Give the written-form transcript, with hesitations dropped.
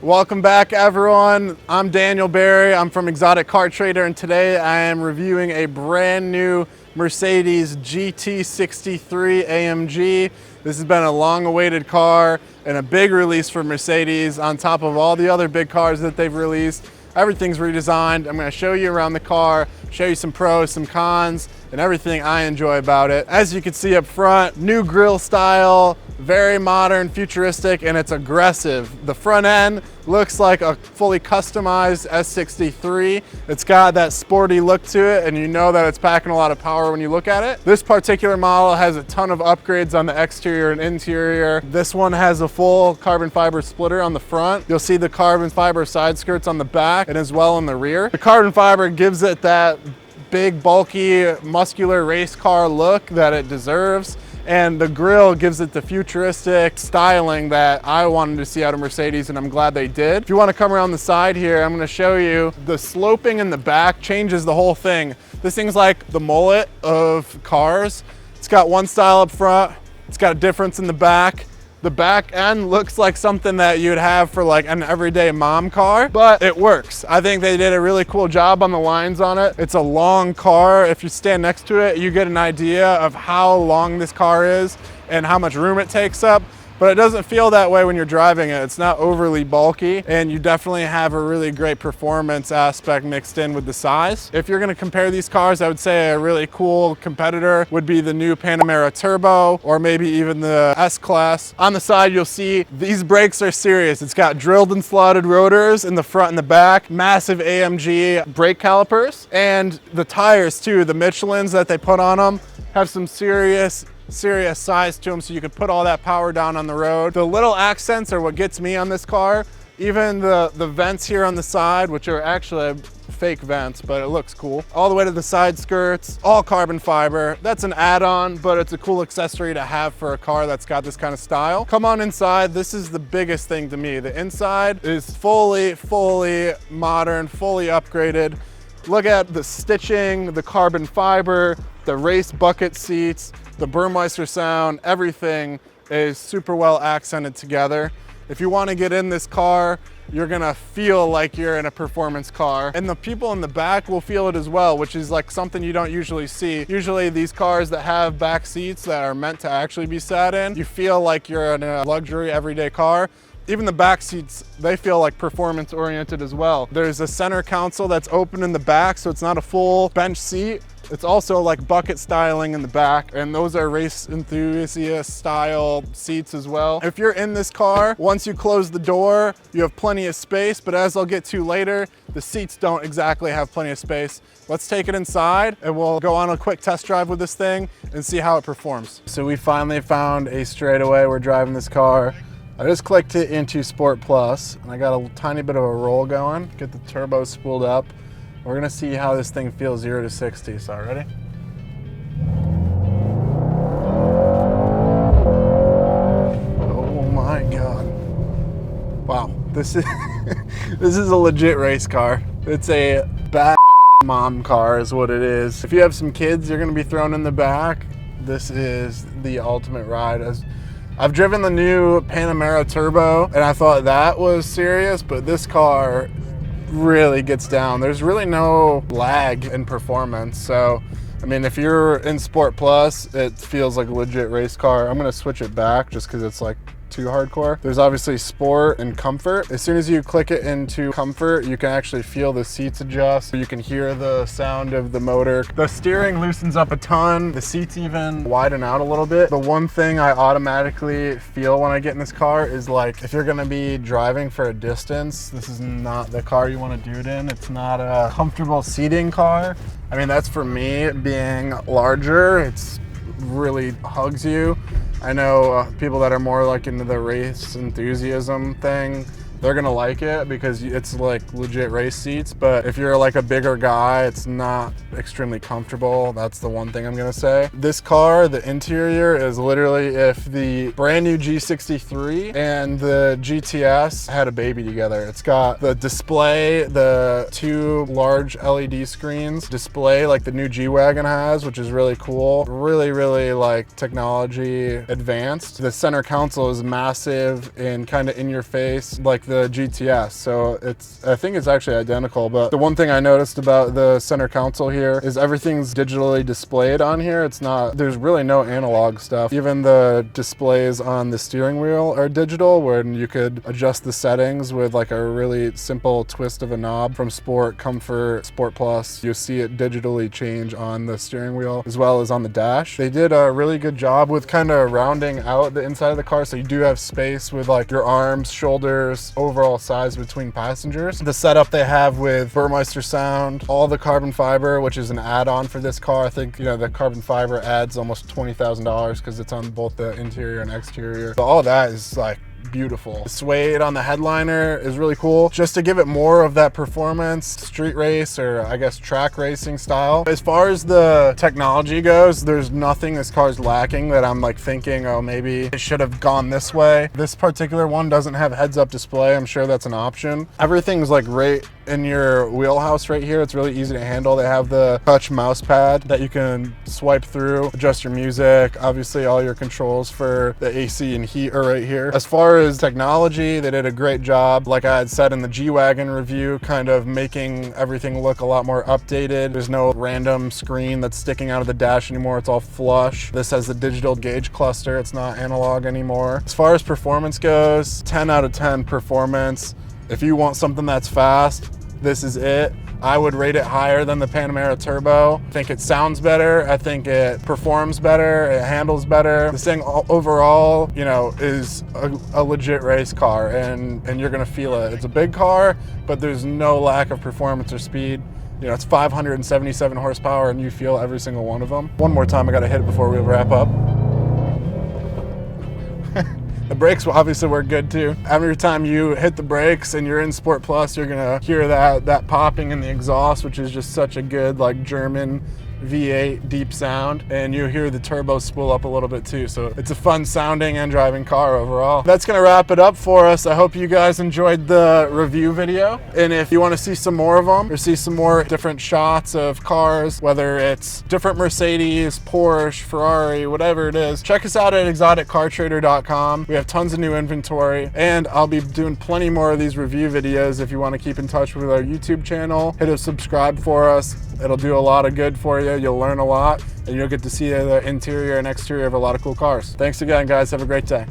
Welcome back, everyone. I'm Daniel Barry. I'm from Exotic Car Trader, and today I am reviewing a brand new Mercedes GT63 AMG. This has been a long-awaited car and a big release for Mercedes on top of all the other big cars that they've released. Everything's redesigned. I'm going to show you around the car, show you some pros, some cons, and everything I enjoy about it. As you can see up front, new grille style, very modern, futuristic, and it's aggressive. The front end looks like a fully customized S63. It's got that sporty look to it, and you know that it's packing a lot of power when you look at it. This particular model has a ton of upgrades on the exterior and interior. This one has a full carbon fiber splitter on the front. You'll see the carbon fiber side skirts on the back and as well in the rear. The carbon fiber gives it that big, bulky, muscular race car look that it deserves. And the grille gives it the futuristic styling that I wanted to see out of Mercedes, and I'm glad they did. If you want to come around the side here, I'm going to show you the sloping in the back changes the whole thing. This thing's like the mullet of cars. It's got one style up front. It's got a difference in the back. The back end looks like something that you'd have for like an everyday mom car, but it works. I think they did a really cool job on the lines on it. It's a long car. If you stand next to it, you get an idea of how long this car is and how much room it takes up. But it doesn't feel that way when you're driving it. It's not overly bulky, and you definitely have a really great performance aspect mixed in with the size. If you're gonna compare these cars, I would say a really cool competitor would be the new Panamera Turbo, or maybe even the S-Class. On the side, you'll see these brakes are serious. It's got drilled and slotted rotors in the front and the back, massive AMG brake calipers, and the tires too, the Michelins that they put on them have some serious size to them, so you could put all that power down on the road. The little accents are what gets me on this car. Even the vents here on the side, which are actually fake vents, but it looks cool. All the way to the side skirts, all carbon fiber. That's an add-on, but it's a cool accessory to have for a car that's got this kind of style. Come on inside. This is the biggest thing to me. The inside is fully modern, fully upgraded. Look at the stitching, the carbon fiber, the race bucket seats, the Burmeister sound, everything is super well accented together. If you want to get in this car, you're gonna feel like you're in a performance car. And the people in the back will feel it as well, which is like something you don't usually see. Usually these cars that have back seats that are meant to actually be sat in, you feel like you're in a luxury everyday car. Even the back seats, they feel like performance oriented as well. There's a center console that's open in the back, so it's not a full bench seat. It's also like bucket styling in the back, and those are race enthusiast style seats as well. If you're in this car, once you close the door, you have plenty of space, but as I'll get to later, the seats don't exactly have plenty of space. Let's take it inside and we'll go on a quick test drive with this thing and see how it performs. So we finally found a straightaway. We're driving this car. I just clicked it into Sport Plus, and I got a tiny bit of a roll going. Get the turbo spooled up. We're gonna see how this thing feels 0 to 60, so ready? Oh my God. Wow, this is, this is a legit race car. It's a bad mom car is what it is. If you have some kids you're gonna be thrown in the back, this is the ultimate ride. I've driven the new Panamera Turbo, and I thought that was serious, but this car really gets down. There's really no lag in performance. So, I mean, if you're in Sport Plus, it feels like a legit race car. I'm gonna switch it back just because it's like too hardcore. There's obviously sport and comfort. As soon as you click it into comfort, you can actually feel the seats adjust. You can hear the sound of the motor. The steering loosens up a ton. The seats even widen out a little bit. The one thing I automatically feel when I get in this car is like, if you're gonna be driving for a distance, this is not the car you wanna do it in. It's not a comfortable seating car. I mean, that's for me being larger. It's really hugs you. I know people that are more like into the race enthusiasm thing, they're gonna like it because it's like legit race seats. But if you're like a bigger guy, it's not extremely comfortable. That's the one thing I'm gonna say. This car, the interior is literally if the brand new G63 and the GTS had a baby together. It's got the display, the two large LED screens, display like the new G-Wagon has, which is really cool. Really like technology advanced. The center console is massive and kind of in your face. Like the GTS. So I think it's actually identical, but the one thing I noticed about the center console here is everything's digitally displayed on here. There's really no analog stuff. Even the displays on the steering wheel are digital, where you could adjust the settings with like a really simple twist of a knob from Sport, Comfort, Sport Plus. You'll see it digitally change on the steering wheel as well as on the dash. They did a really good job with kind of rounding out the inside of the car, so you do have space with like your arms, shoulders, overall size between passengers. The setup they have with Burmeister sound, all the carbon fiber, which is an add-on for this car. I think, you know, the carbon fiber adds almost $20,000 because it's on both the interior and exterior. But all that is like beautiful. The suede on the headliner is really cool, just to give it more of that performance street race, or I guess track racing style. As far as the technology goes, there's nothing this car's lacking that I'm like thinking, oh, maybe it should have gone this way. This particular one doesn't have heads-up display. I'm sure that's an option. Everything's like right in your wheelhouse right here. It's really easy to handle. They have the touch mouse pad that you can swipe through, adjust your music. Obviously all your controls for the AC and heat are right here. As far as technology, they did a great job, like I had said in the G-Wagon review, kind of making everything look a lot more updated. There's no random screen that's sticking out of the dash anymore. It's all flush. This has the digital gauge cluster. It's not analog anymore. As far as performance goes, 10 out of 10 performance. If you want something that's fast, this is it. I would rate it higher than the Panamera Turbo. I think it sounds better. I think it performs better. It handles better. This thing overall, you know, is a legit race car, and you're gonna feel it. It's a big car, but there's no lack of performance or speed. You know, it's 577 horsepower and you feel every single one of them. One more time, I gotta hit it before we wrap up. The brakes will obviously work good too. Every time you hit the brakes and you're in Sport Plus, you're gonna hear that popping in the exhaust, which is just such a good like German V8 deep sound, and you hear the turbo spool up a little bit too. So it's a fun sounding and driving car overall. That's gonna wrap it up for us. I hope you guys enjoyed the review video. And if you wanna see some more of them, or see some more different shots of cars, whether it's different Mercedes, Porsche, Ferrari, whatever it is, check us out at exoticcartrader.com. We have tons of new inventory, and I'll be doing plenty more of these review videos. If you wanna keep in touch with our YouTube channel, hit a subscribe for us. It'll do a lot of good for you. You'll learn a lot, and you'll get to see the interior and exterior of a lot of cool cars. Thanks again, guys. Have a great day.